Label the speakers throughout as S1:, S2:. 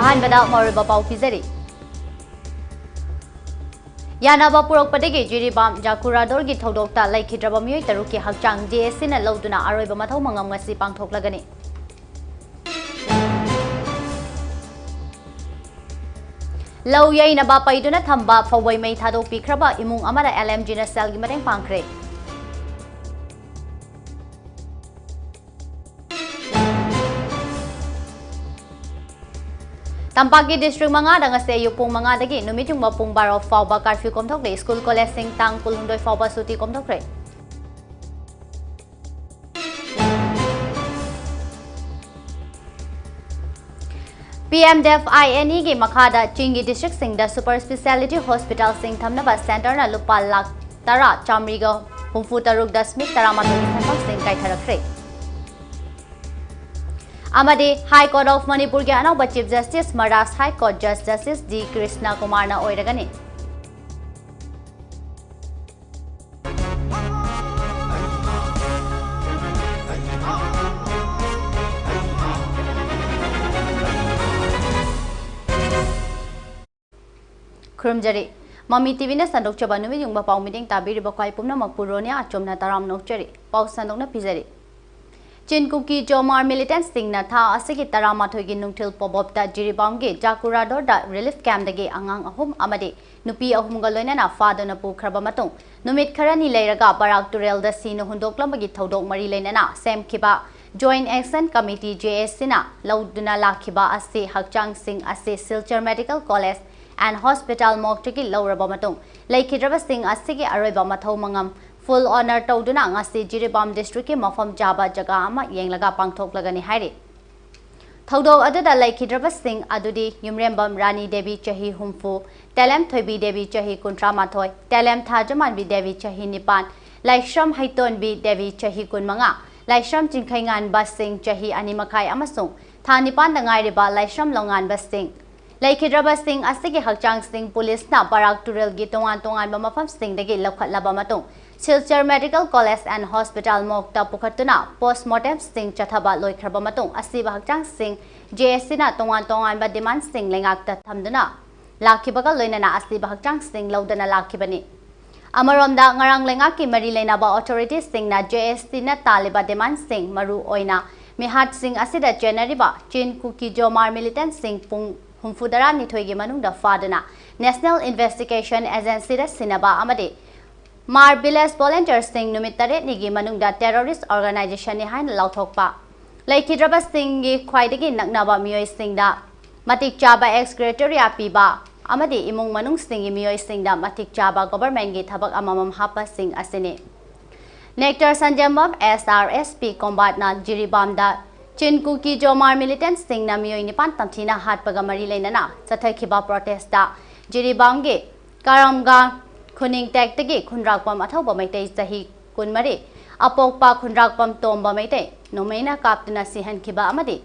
S1: अहानबदा मरुबा पाउ पिजरी यानाबा पुरकपदगी जिरिबाम जाकुरादोर की थौदोक्ता लैखिद्रबा मियोय तरुक की हकचांग JSC ना लौदुना अरोइबा मथौ मंगम ngasi पांगथोक्लगनी लौ यैनबा पैदुना थंबा फवै मै थादोक्पिख्रबा इमुंग अमदा LMG ना सेल की मतेंग पांगख्रे तंपाकी डिस्ट्रिक्ट मंगा दंगसे युपुंग मंगा दगी नुमितुंग मपुंग बारो फावबा कर्फ्यू कोमथोक्ले स्कूल कॉलेज सिंग तांग कुलहुंदोय फावबा सुटी कोमथोक्रे PMDF-INE की मखादा चिंगी डिस्ट्रिक्ट सिंग द सुपर स्पेशलिटी हॉस्पिटल सिंग थमनबा सेंटर ना लुपा लाख तरा चामरीगा हुंफु तरुक दशमिक तरामाथोई सेंफम सिंग काइथरख्रे अमदे हाई कोर्ट ऑफ मणिपुर के अनौब chief justice Madras high court justice D Krishna Kumar ना ओइरगनी खुरुमजरी ममी टीवी ने संदोक्चबा नुमि युंगबा पाउ मीटिंग ताबिरिबा ख्वाइ पुमनमक रोनिया आचोम ना तराम नोकचरी पाउ संदोकना पिजरी चिनकुकी जोमार मिलिटेंट सिंगना था असिगी तरामाथोगी नुंगथिल पोबोबता जिरिबाम के जाकुरादोरदा रिलीफ कैम्प दगे अंगांग अहुम अमदे नुपी अहुमगा लोइनाना फादोना पुख्रबा मतुंग नुमित खरानी लेरगा बराक तुरेलदा सीनो हुंदोक्लमगी थौदोक मरी लेनाना सेमखिबा जॉइंट एक्शन कमिटी JSC ना लौदुना लाखिबा असे हकचांग सिंग असे Silchar medical college and hospital मोक्टगी लौरबा मतुंग लेखिद्रबा सिंग असिगी अरोइबा मथौ मंगम फुल ऑनर तौदुना ngasi जिरिबाम डिस्ट्रिक्ट के मफम जाबा जगह अमा येंगलगा पांगथोक्लगनी हाइरे थौदोक अदुदा लैखिद्रबा सिंग अदुदी युमरेंबम रानी देवी चही हुंफु तेलेम थोइबी देवी चही कुंट्रामाथोय तेलेम थाजमानबी देवी चही निपान लाइश्रम हैतोनबी देवी चही कुनमंगा लाइश्रम चिंखैंगान बसिंग चही अनिमखाय अमसुंग था निपान दंगाइरिबा लाइश्रम लोंगान बसिंग लैखिद्रबा सिंग असिगी हकचांग सिंग पुलिस ना बराक तुरेल गी तोंगान तोंगान मफम सिंग दगी लखलबा मतुंग Silchar medical college and hospital मोक्ता पुखतुना पोस्टमार्टम सिंग चथबा लोइख्रबा मतुंग असिबा हकचांग सिंग JSC ना तोंगान तोंगान बा डिमांड सिंग लेंगाक्ता थमदुना लाखिबगा लोइनाना असिबा हकचांग सिंग लौदना लाखिबनी अमरोमदा ngarang लेंगा की मरी लेनाबा अथॉरिटी सिंग ना JSC ना तालिबा डिमांड सिंग मरु ओइना मिहात सिंग असिदा जेनरिबा चिन कुकी जोमार मिलिटेंट सिंग पुंग हुंफुदरा निथोइगी मनुंगदा फादना नेशनल इन्वेस्टिगेशन एजेंसी दा सिनबा अमदे मार विलेज वॉलंटियर सिंह नुमित तरेट निगी मनुंगदा टेररिस्ट ऑर्गेनाइजेशन हाइन लाउथोकपा लैखिद्रबा सिंह गी ख्वाइदगी नकनबा मियोय सिंगदा मतिक चाबा एक्सक्रेटोरिया पीबा अमदे इमुंग मनुंग सिंगी मियोय सिंगदा मतिक चाबा गवर्नमेंट गी थबक अममम हापा सिंग असिने नेक्टर संजमबम SRSP कॉम्बैट ना जिरिबामदा चिनकुकी जोमार मिलिटेंट सिंह ना मियोय निपान तमथिना हाटपगा मरी लेनाना चथैखिबा प्रोटेस्टा जिरिबाम गे कारामगा खुनिंग टैक्टगी खुनराकपम अथौबा मैतै चही कुनमरी अपोकपा खुनराकपम तोंबा मैतै नोमैना कापतुना सिहनखिबा अमदि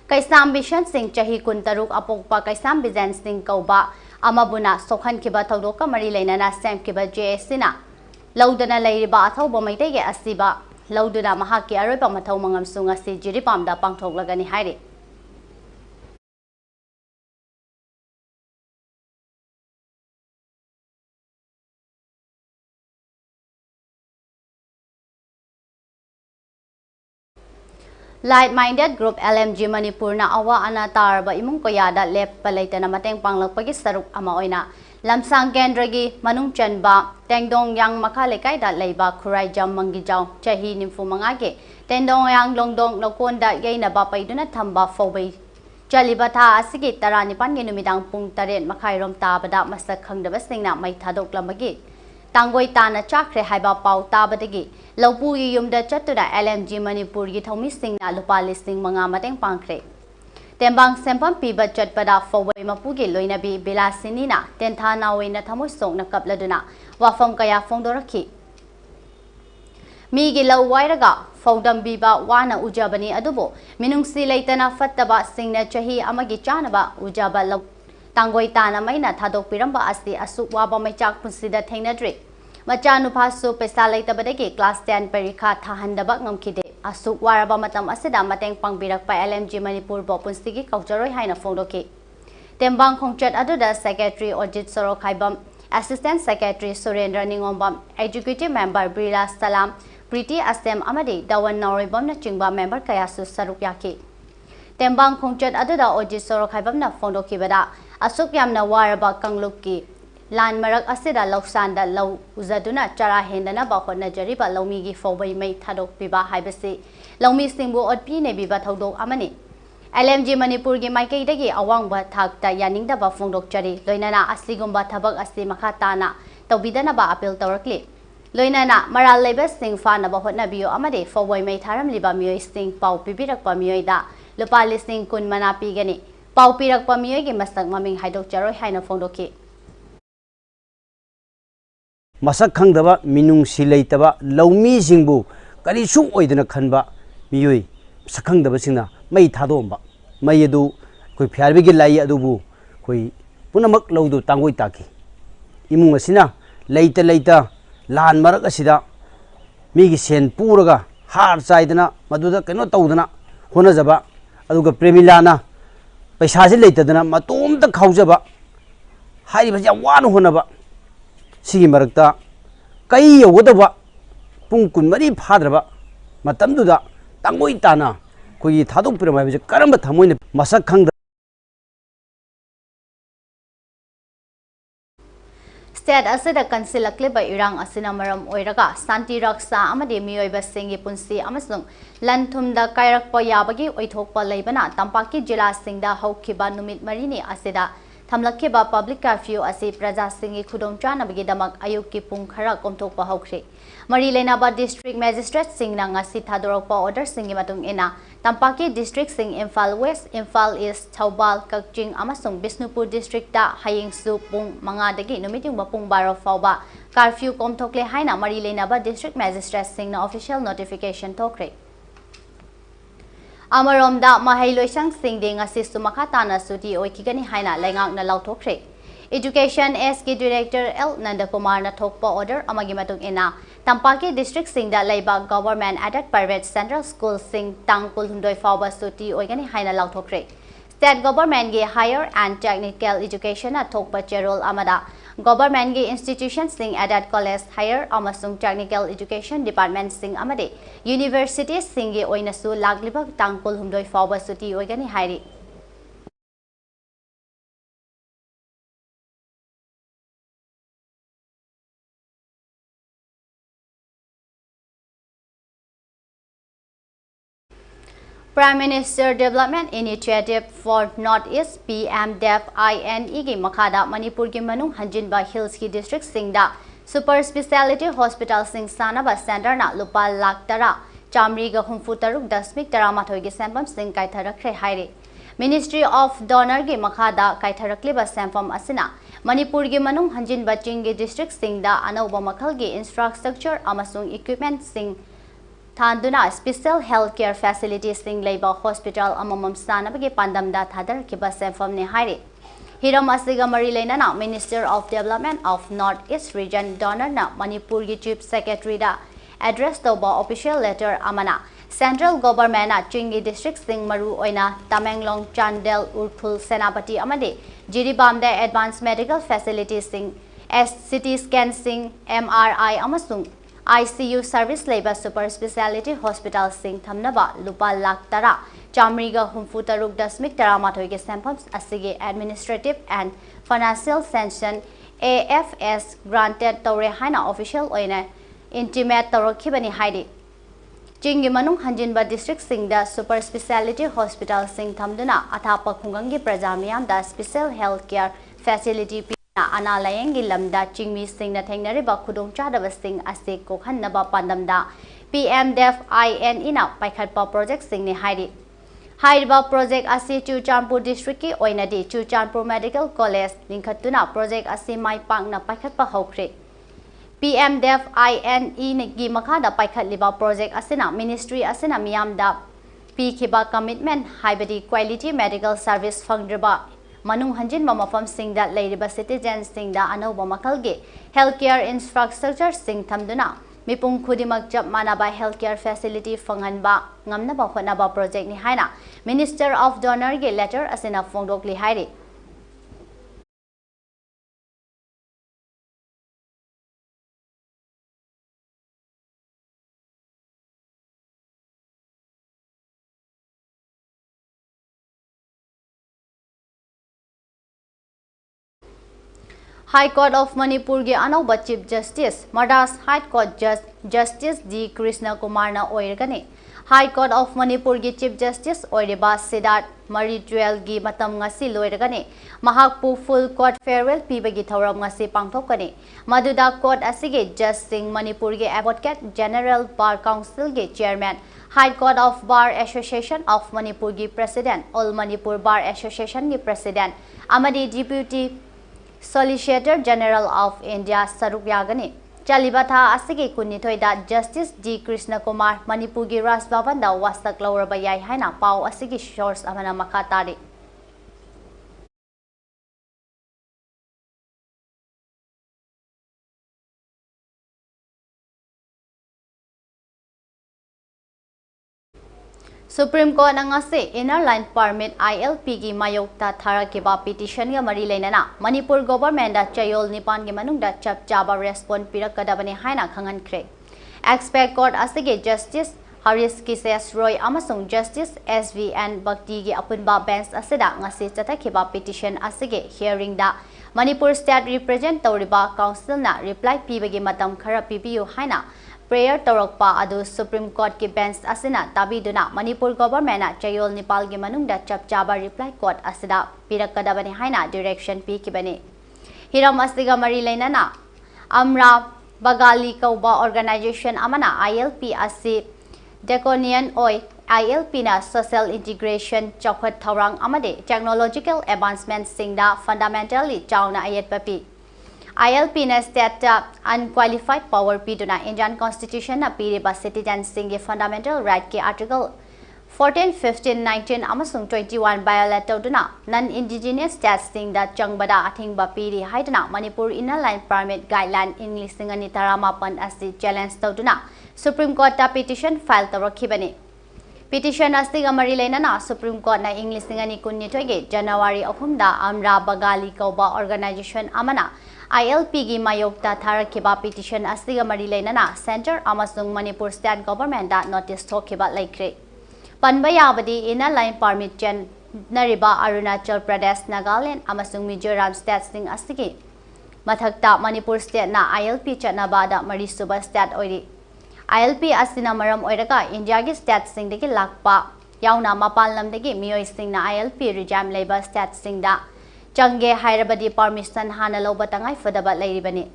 S1: कैसाम बिशन सिंह चही कुनतरुक अपोकपा कैसाम बिजैन सिंह कौबा अमबुना सोखनखिबा थौदोका मरी लेनाना सेमखिबा JSC ना लौदना लैरिबा अथौबा मैतैगे असिबा लौदुना महाकी अरोइबा मथौ मंगम सुंगसी जिरिबामदा पांगथोक्लगनी हाइरे light minded group LMG Manipur ना अवा अना तारबा इमुंग कोयादा लेप लेतना मतेंग पांगलकपगी सरुक अमा ओइना लमसांग केंद्रगी मनुंग चनबा टेंगडोंग यांग मखा लेकाइदा लेबा खुराई जम मंगिजाव चही निम्फु मंगागे टेंडोंग यांग लोंगडोंग नकोंदा येनबा पैदुना थंबा फोबै चलिबा था असिगी तरानिपान गे नुमिदांग पुंग तरेन मखाइरोम ताबदा मसक खंगदबा सिंगना मै थादोक्लमगी तांगोई ताना चाख्रे हाइबा पाउ ताबदगी लौपुगी युमदा चतुदा LMG मणिपुर की थौमी सिंगना लुपा लिसिंग मंगा मतेंग पांख्रे तेंबांग सेंपम पीबा चटपदा फौबै मपुगी लोइनबी बिलासिनीना तेंथा नावैना थमोय सोंगना कपलदुना वाफम कया फोंदोरखी मीगी लौ वाइरगा फौदम बीबा वाना उजबनी अदुबो मिनुंगसी लेतना फत्तबा सिंगना चही अमगी चानबा उजबा लौ तांगोई ताना मैना थादोकपिरंबा असि असुक वाबा मैचाक पुंसिदा थेंगनद्रे मचा नुफासु पैसा लेतबदगी क्लास 10 परीक्षा थाहंदबा ngमखिदे asuk waraba matam asida mateng pangbirak pa LMG Manipur bo punsigi kaujaroi haina phongdoki tembang khongchat aduda secretary Ojit Sorok Haibam Assistant Secretary Surendra Ningombam Executive Member Brila Salam Priti Astem Amadi Dawan Nauribam na chingba member kayasu saruk yaki tembang khongchat aduda Ojit Sorok Haibam na phongdoki bada asuk yamna waraba kanglukki lan marak asida loksanda law uzaduna chara hendana ba khona jariba lawmi gi fobai mai thadok piba haibasi lawmi singbu otpi ne biba thodok amani LMG Manipur gi maikai dagi awang ba thakta yaning da ba phongdok chari loinana asigumba thabak asi makhatana tawbidana ba appeal tawrakli loinana maral leba sing fa na ba hotna biyo amade fobai mai tharam liba miyoi sing pau pibirak pa miyoi da lupa lising kun mana pi gani pau pirak pa miyoi gi masak maming haidok charoi haina phongdoki
S2: masak khangdaba minung sileitaba lawmi singbu karisu oidana khanba miyoi sakhangdaba singna mai thadomba mai adu koi phyarbigi lai adubu koi punamak lawdu tangoi taki imung asina leita lan marak asida migi sen puraga har chaidana maduda keno tawdana hona jaba aduga premilana paisa se leitadana matom ta khaujaba hari bja wan honaba sigi marakta kai yogodaba pung kun mari phadraba matamduda tangoi tana koi thadok piramai bje karamba thamoine masak khang
S1: State asida kansilakle ba irang asina maram oiraga santi raksa amade miyoiba singi punsi amasung lanthumda kairakpa yabagi oithokpa leibana tampaki jila singda haukiba numit marini asida thamlakhiba public curfew asi praja singi khudong chanabagi damak ayukki pung khara komthokpa hokre mari lenaba district magistrate singna ngasi thadorokpa order singi matung ena tampaki district sing Imphal West Imphal East Thoubal Kakching amasung Bisnupur district da haying su pung manga dagi numiting bapung 12 fauba curfew komthokle haina mari lenaba district magistrate singna official notification thokre Amaromda mahailoisang singding assist makatana suti oikigani haina lengak na lauthokre Education SK Director L Nandakumar na thokpa order amagi matung ina Tampaki district singda leiba government aided private central school sing tangkul hundoi fauba suti oigani haina lauthokre State government gi higher and technical education na thokpa cherol amada government gi institution sing aided college higher amasung technical education department sing amade university sing gi oina su laglibak tangkul hundoi fauba suti oigani hairi Prime Minister Development Initiative for Northeast PMDEF-INE gi makhada Manipur gi manung hanjinba hills ki district singda super speciality hospital sing sanaba center na lupa lakh tara chamri ga humfu taruk dasmik tara mathoi gi sempam sing kaitharakre haire Ministry of Donor gi makhada kaitharakli ba sempam asina Manipur gi manung hanjinba ching gi district singda anauba makhal gi infrastructure amasung equipment sing Thanduna special healthcare facilities sing labor hospital amamam sanabagi pandamda thadar kiba semfam ne haire Hiram asiga mari leinana Minister of Development of Northeast Region Donor na Manipur gi Chief Secretary da address toba official letter amana Central Government na Chingi District sing maru oina Tamenglong Chandel Urkhul Senapati amade Jiribam da advanced medical facilities sing CT scan sing MRI amasung ICU service labor super speciality hospital sing thamnaba lupa lakh tara chamriga humfu taruk dasmik tara mathoi ge samples asige administrative and financial sanction AFS granted tore haina official oina intimate torokhibani haidi Chingi manung hanjinba district singda super speciality hospital sing thamduna athapa khungangi praja miyam da special healthcare facility ana layengi lamda chingmi singna thengnariba khudong chadaba sing ase kokhannaba pandamda PMDEF-INE na paikhatpa project singni hairi hairiba project ase Chuchanpur district ki oinadi Chuchanpur Medical College lingkhatuna project ase mai pangna paikhatpa hokre PMDEF-INE gi makhada paikhatliba project asena ministry asena miyamda pikhiba commitment haibadi quality medical service fangdriba Manung hanjin mafam sing da leiriba citizens sing da anauba makalge healthcare infrastructure sing thamduna ꯃꯤꯄꯨꯝ ꯈꯨꯗꯤꯡꯃꯛ ꯆꯞ ꯃꯥꯟꯅꯕ health care facility ꯐꯪꯍꯟꯕ ꯉꯝꯅꯕ ꯍꯣꯠꯅꯕ ꯄ꯭ꯔꯣꯖꯦꯛꯅꯤ ꯍꯥꯏꯅ minister of ꯗꯣꯅꯔꯒꯤ letter ꯑꯁꯤꯅ ꯐꯣꯡꯗꯣꯛꯂꯤ ꯍꯥꯏꯔꯤ꯫ High Court of Manipur gi anauba Chief Justice Madras High Court Justice D. Krishna Kumar na oirgani. High Court of Manipur gi Chief Justice oiriba Siddharth Maritwel gi matam ngasi loirgani. Mahakpu full court farewell pibagi thauram ngasi pangthokani. Maduda court asige Judge Singh Manipur gi Advocate General Bar Council gi Chairman High Court of Bar Association of Manipur gi President All Manipur Bar Association gi President Amadi Deputy Solicitor General of India Saruk Yagani. Chalibatha Asigi Kunitoida Justice D. Krishna Kumar Manipugi Ras Bhavanda Wasak Laurabayai Haina Pau Asigi Shores Amana Makatari. Supreme Court ngase Inner Line Permit ILP gi mayokta tharakiba petition ga mari leinana Manipur government da chayol nipan gi manungda chap chaba response pirakadabani haina khangankhre. Expert Court asige Justice Haris Kises Roy amasung Justice SVN Bhakti gi apunba bench asida ngase chathakiba petition asige hearing da Manipur State Represent Tauriba Council na reply pibagi matam khara pibiyu haina prayer Torokpa adu Supreme Court ki bench asina tabiduna Manipur government na chayol Nepal gi manungda chap chaba reply court asida pirakadabani haina direction pi kibani. Hiram asiga mari leinana Amra Bagali Kauba organization amana ILP asi Deconian Oi ILP na social integration chokhat thorang amade technological advancements singda fundamentally chawna ayat papi. ILP na state unqualified power piduna Indian Constitution na piriba citizens singi fundamental right ki article 14, 15, 19 amasung 21 violate tawduna non-indigenous states singda changbada athingba piri haiduna Manipur Inner Line Permit Guideline English singani taramapan asi challenge tawduna Supreme Court ta petition file tawrakhibani. Petition asiga mari leinana Supreme Court na English singani kunnithoige January 3 da Amra Bagali Kauba organization amana ILP gi mayokta tharakiba petition asiga mari leinana Center amasung Manipur State Government da notice thokiba laikre. Panba yabadi Inner Line Permit chen nariba Arunachal Pradesh Nagaland amasung Mizoram State sing asigi mathakta Manipur State na ILP chatnaba da mari suba state oiri. ILP asina maram oiraga India gi state sing degi lakpa yauna mapal lam degi miyoi sing na ILP regime labor state sing da Change Hairabadi permission hana loba tangai fadaba lairibani.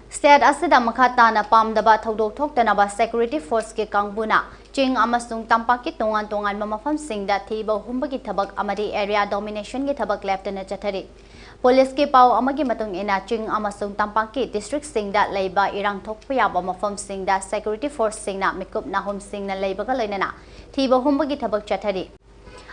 S1: State asida makhatana pamdaba thodok thoktanaba security force ke kangbuna Ching amasung tampaki tongan mamafam singda thiba humbagi thabak amadi area domination gi thabak leftana chathari. Police ki pau amagi matung ina Ching amasung tampaki district singda leiba irang thokpa yaba mafam singda security force singna mikup nahum singna leibaga loinana thiba humbagi thabak chathari.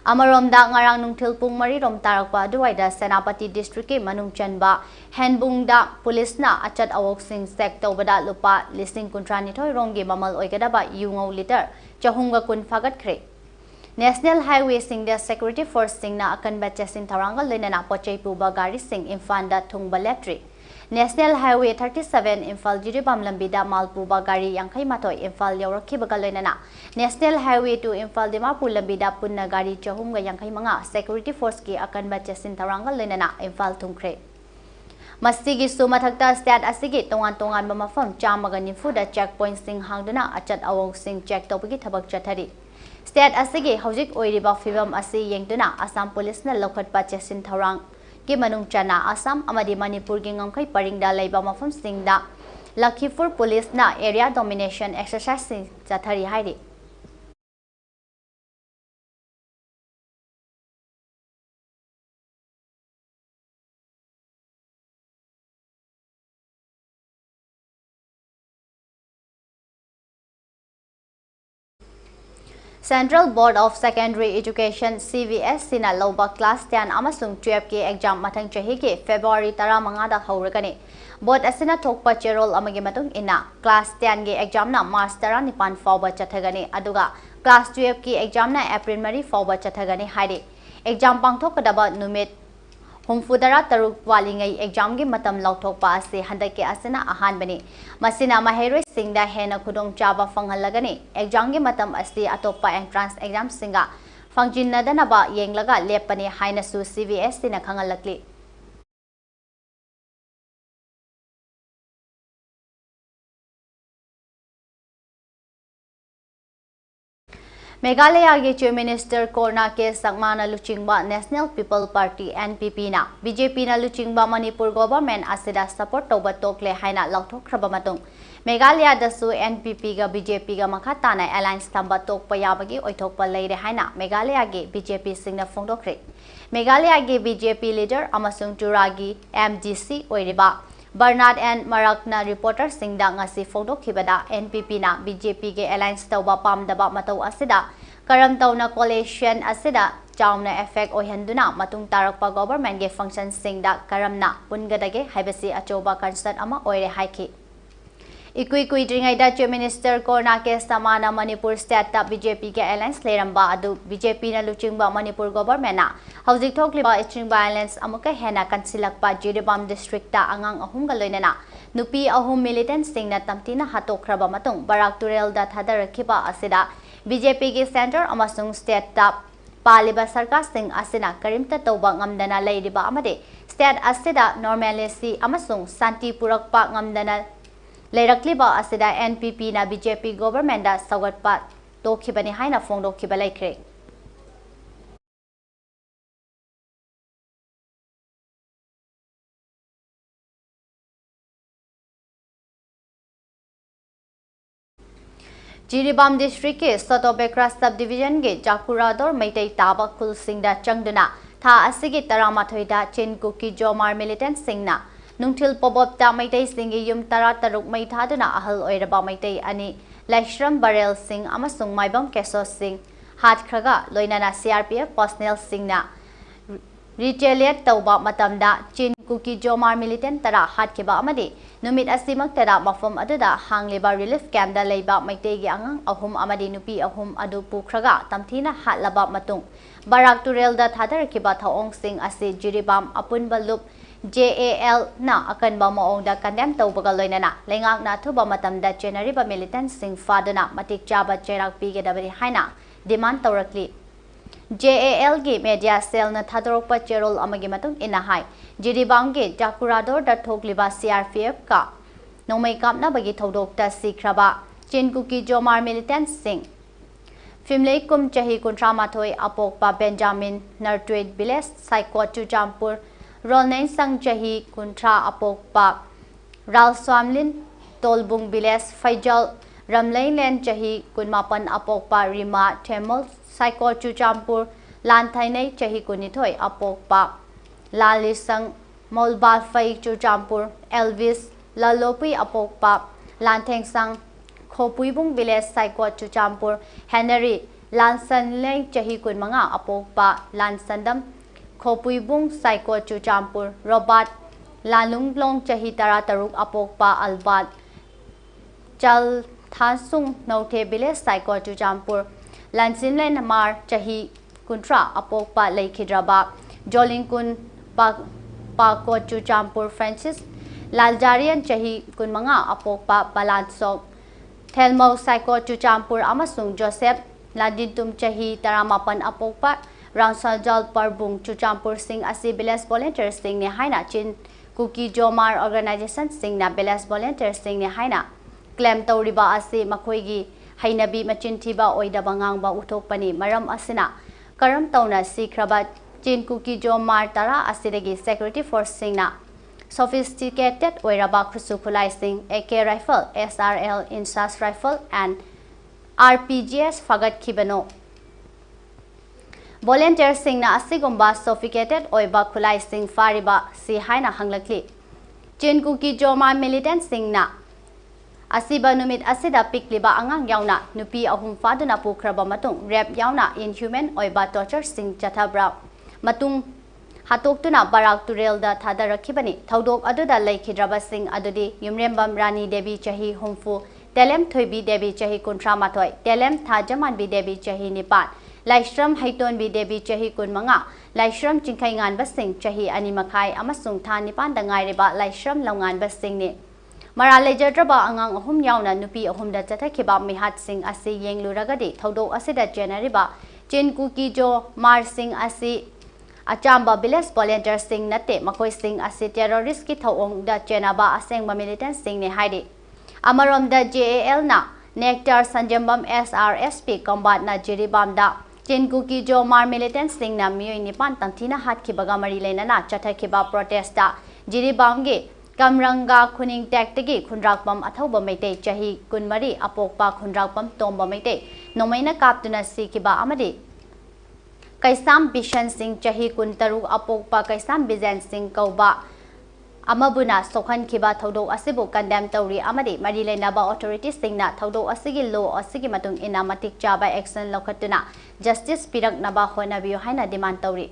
S1: Amaromda ngarang nungthil pung mari rom tarakpa duwaida Senapati district ki manung chanba Henbungda police na achat awok sing sek tawbada lupa listing kuntranithoi rongi mamal oigadaba yungau liter chahunga kun fagat khre. National Highway sing the security force sing na akan bachasin tharangal lenana pochai puba gari sing infanda thungba leptri. National Highway 37 Imphal Jiribam lambida malpuba gari yangkai matoi Imphal yaurakhibaga loinana National Highway to Imphal Dimapur lambida punna gari chahumga yangkai manga security force ki akan bachasin tharangal loinana Imphal thungkhre. Masigi sumathakta state asigi tongan mamafam chamaga nifuda checkpoint sing hangduna achat awong sing check tawbagi thabak chathari. State asigi hojik oiriba fibam asi yengduna Assam police na lokhatpa chesin tharang ki manung chana Assam amadi Manipur gi ngamkai paringda leiba mafam singda Lakhipur police na area domination exercise sing chathari hairi. Central Board of Secondary Education CVS sina loba class 10 amasung 12 ki exam mathang chahi ki February 15 da hauragani. Board asina thokpa cherol amagi matung ina class 10 ki exam na March 19 fawba chathagani aduga class 12 ki exam na April 3 fawba chathagani haidi. Exam pangthokadaba numit Humfudara taruk walingai exam gi matam lauthokpa ase handaki asina ahan bani masina maheroi singda hena khudong chaba fanghallagani exam gi matam ase atopa entrance exam singa fangjinna ba yenglaga lepani haina su CVS tina khangalakli Meghalaya के chief minister कोरना के सकमाना लुचिंगबा national people party NPP ना BJP ना लुचिंगबा Manipur government असिदा support तोबा तोकले हाइना लाउथोख्रबा मतुंग मेघालय दसु NPP गा BJP गा मखा ताना अलायंस थंबा तोकपा याबगी ओइथोकपा लेरे हाइना मेघालय के BJP सिंगना फोंदोख्रे मेघालय के BJP लीडर अमसुंग टुरागी MDC ओइरिबा Bernard and Marakna reporter singda ngasi photo khibada NPP na BJP ge alliance tawba pamdaba matau asida karam tawna coalition asida chaumna effect ohenduna matung tarakpa government ge function singda karamna pungadage haibasi achoba concern ama oire haiki Ikui dringai da chief minister Korna ke samana Manipur state ta BJP ke alliance leramba adu BJP na luchingba Manipur government na hauzik thokliba iching violence amuka hena kansilakpa Jiribam district ta angang ahum ga loinana nupi ahum militant sing na tamtina hatokraba matung barak turel da thadarakhiba asida BJP ke center amasung state ta paliba sarkar sing asina karimta tawba ngamdana leiriba amade state asida normalcy amasung santi purakpa ngamdana Leirakliba asida NPP na BJP government da sagatpa tokhibani haina phongdokhiba laikre Jiribam district ke Sotobekra subdivision ge Jakurador Maitai Taba Kul Singda Changduna tha asigi taramathoi da Chinkuki Jomar militant singna Nungtil Pobop ta Maitai Singi Yum Tara Taruk Maithaduna Ahal Oiraba Maitai Ani Laishram Barel Singh Amasung Maibam Keso Singh Hat Kraga Loinana CRPF personnel Singhna Retaliate Tauba Matamda Chin Kuki Jomar militant Tara Hat Kiba Amadi Numit Asimak Tara Mafum Aduda Hangliba relief camp da Leiba Maitai Gi Angang Ahum Amadi Nupi Ahum Adu Pukraga Tamthina Hat Laba Matung Barak Turel da Thadar Kiba Thaong Singh Asi Jiribam Apun Balup JAL na akan ba maong da condemn tawbaga loinana lengak na thuba matamda general militant sing faduna matik chaba cherak pigedabari haina demand tawrakli JAL gi media cell na thadorokpa cherol amagi matung ina hai Jiribam gi Jakurador da thokliba CRPF ka nomai kapna bagi thodok ta sikraba Chinkuki Jomar militant sing Fimlei kum chahi kuntra mathoi apokpa Benjamin Nartwed Biles Saikot Chuchampur Rolnain sang chahi kuntra apokpa Ral Swamlin Tolbung Biles Faijal Ramlain len chahi kunmapan apokpa Rima Temol Saiko Chuchampur Lanthainai chahi kunithoi apokpa Lalisang Molbal Fai Chuchampur Elvis Lalopi apokpa Lantheng sang Khopuibung Biles Saiko Chuchampur Henry Lansan leng chahi kunmanga apokpa Lansandam Khopuibung Saiko Chuchampur Robert Lalunglong chahi tara taruk apokpa Albat Chal Thasung Naute Biles Saiko Chuchampur Lansinlen Mar chahi kuntra apokpa Laikhidraba Jolinkun Pako Chuchampur Francis Laljarian chahi kunmanga apokpa Balansok Thelmo Saiko Chuchampur amasung Joseph Ladintum chahi taramapan apokpa Rangsajal Parbung Chuchampur Singh Asi Biles Volunteer Singh ne haina Chin Kuki Jomar Organization Singh na Biles Volunteer Singh ne haina claim tawriba asi makhoigi hainabi machintiba oidaba ngangba uthokpani maram asina karam tawna sikraba Chin Kuki Jomar Tara asidagi security force Singh na sophisticated oiraba khusu khulai Singh AK rifle SRL insas rifle and RPGs fagat khibano Volunteer sing na asigumba sophisticated oiba khulai sing fariba si haina hanglakli Chinkuki Joma militant sing na Asiba numit asida pikliba angang yauna nupi ahum faduna pukraba matung rep yauna inhuman oiba torture sing chathabra matung Hatoktuna Barak Turelda Thadarakibani, Thaudok Aduda Laikhidraba Singh Adudi, Yumrembam Rani Devi Chahi Humfu, Telem Thoibi Devi Chahi Kuntramatoi, Telem Thajaman Bi Devi Chahi Nipan, Laishram Haiton Bi Devi Chahi Kunmanga, Laishram Chinkaingan Basing Chahi Animakai, Amasung Thanipan Dangairiba, Laishram Longan Basing Ni. Marale Jadraba Angang Ahum Yauna Nupi Ahumda Chatakiba Mihat Singh Asi Yeng Luragadi, Thaudok Asida Janariba, Chin Kuki Jo, Mar Singh Asi. Achamba Biles volunteer Singh Nate Makoi Singh asi terrorist ki thawong da chenaba aseng militant Singh ne haide. Amarom da JAL na Nectar Sanjambam SRSP combat na Jiribam da Chinkuki Jo Mar militant Singh na miyoy nipan tangtina hat ki baga mari lena na chatha ki ba protest da Jiribam ge Kamranga Kuning Tactigi Kundrakbam Athauba Mete Chahi Kunmari Apokpa Kundrakbam Tomba Mete Nomaina Kaptuna Sikiba Amadi Kaisam Bishan Singh Chahi Kuntaru Apokpa Kaisam Bijan Singh Kauba Amabuna Sokhan Kiba Thaudok Asibu condemn Tauri Amadi Marile Naba authorities Singna Thaudok Asigi law Asigi Matung Inamatik Jaba action Lokatuna Justice Pirak Naba Honabiyo Haina demand Tauri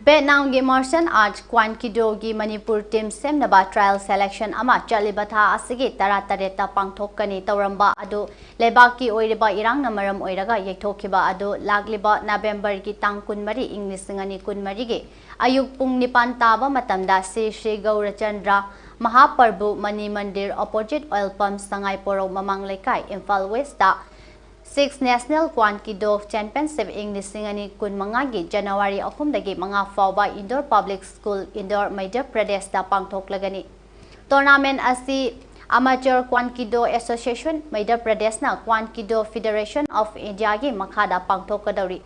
S1: Vietnam gi martial arts Kwan Kido gi Manipur team semnaba trial selection ama chalibatha asigi taratareta pangthokani tawramba adu lebaki oiriba irang namaram oiraga yekthokiba adu lagliba November gi tang kunmari English ngani kunmari gi ayuk pung nipan taba matamda Sri Gaurachandra Mahaprabhu Mani Mandir opposite oil pump Sangai Porok Mamang Lekai Imphal West da 6 National Kwan Kido Championship English Singani Kun Mangagi January Akumdagi Manga Fauba Indoor Public School Indoor Madhya Pradesh da Pangthok Lagani. Tournament asi Amateur Kwan Kido Association Madhya Pradesh na Kwan Kido Federation of India gi Makhada Pangthok Kadari.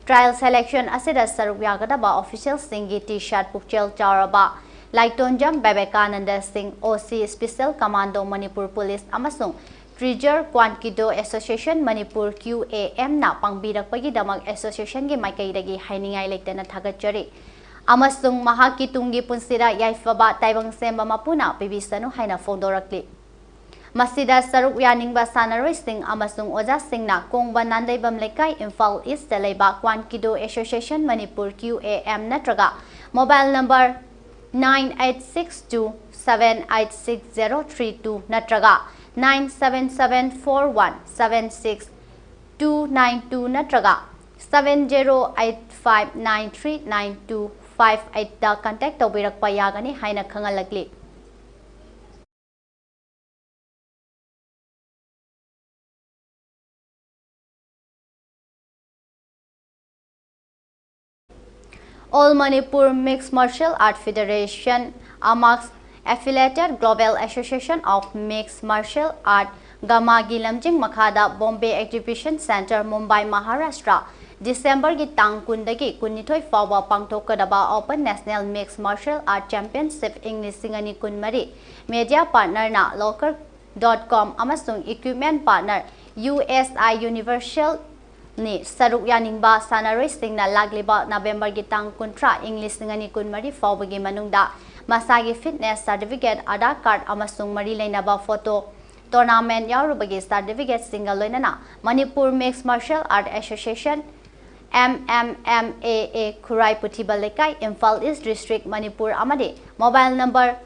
S1: Trial selection asida saruk yagadaba official singi T-shirt Pukchel Charaba Laitonjam Babekananda Singh OC Special Commando Manipur Police amasung Treasure Kwan Kido Association Manipur QAM na pangbirakpagi damag association gi maikaidagi hainingai leitana thagachari amasung mahaki tungi punsira yaifaba taibang semba mapuna pibisanu haina fondorakli masida saruk yaningba sanaroi sing amasung oja sing na kongba nandaibam lekai Imphal East leiba Kwan Kido Association Manipur QAM natraga mobile number 9862786032 natraga 977417692 natraga 7085939258 da contact tawbirakpa yagani haina khangalakli All Manipur Mixed Martial Art Federation amongst affiliated Global Association of Mixed Martial Art Gamagi Lamjing Makhada Bombay Exhibition Center Mumbai Maharashtra December gi tang kundagi kunithoi fawa pangthokadaba Open National Mixed Martial Art Championship English Singani kunmari media partner na local.com amasung equipment partner USI Universal ni saruk yaningba sanaroi singna lagliba November gi tang kuntra English ngani kunmari fawbagi manungda masagi fitness certificate Aadhaar card amasung mari leinaba photo tournament yaurubagi certificate single loinana Manipur Mixed Martial Art Association MMMAA Kurai Puthiba Lekai Imphal East District Manipur amadi mobile number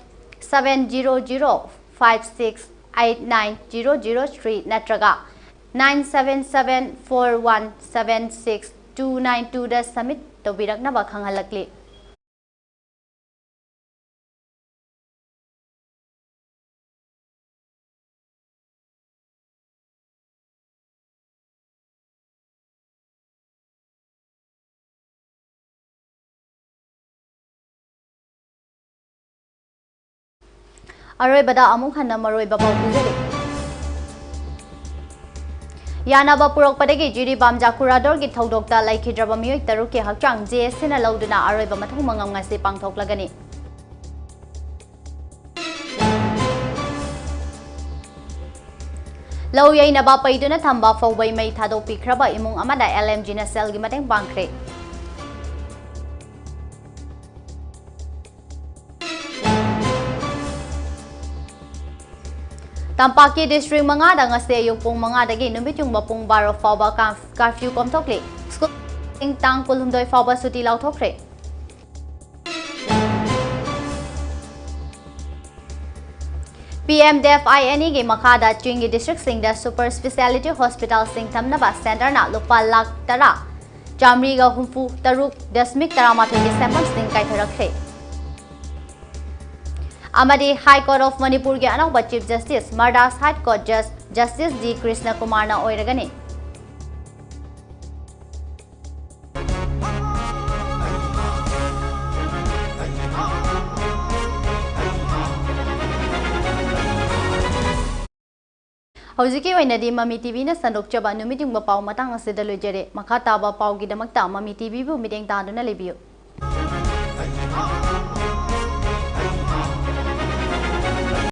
S1: 70056890003 natraga 97741769292 da submit tobiraknaba khanghalakli Aroi bada amung hana maroi babau pujari Yanaba Purok Padagi Jiribam Jakurador gi Thodokta Laikhidraba Miyoi Taruki Hakchang JS na Lauduna Aroi Bamathung Mangam ngasi pangthok lagani lau yainaba paiduna thamba fawbai mai thadokpikraba imung amada LMG na cell gi mateng pangkhre Tampaki district mangada ngase ayuk pung mangada gi numitjung bapung baro fawba curfew komthokli school ing tang kulhumdoi fawba suti lauthokre PMDF INE के मखादा चुंगी district सिंह super speciality hospital सिंह थमनबा centre ना लुपा लाख तरा चामरीगा हुंफु तरुक दशमिक तरामाथोई के सैंपल सिंह कायथरखरे अमदी हाई कोर्ट ऑफ मणिपुर के अनौबा chief justice Madras high court justice G Krishna Kumar ना ओइरगने Hojiki oinadi Mami TV na sandokchaba numiting bapaw matang asida lojere makataba pawgi damakta Mami TV bu mideng taduna lebiyo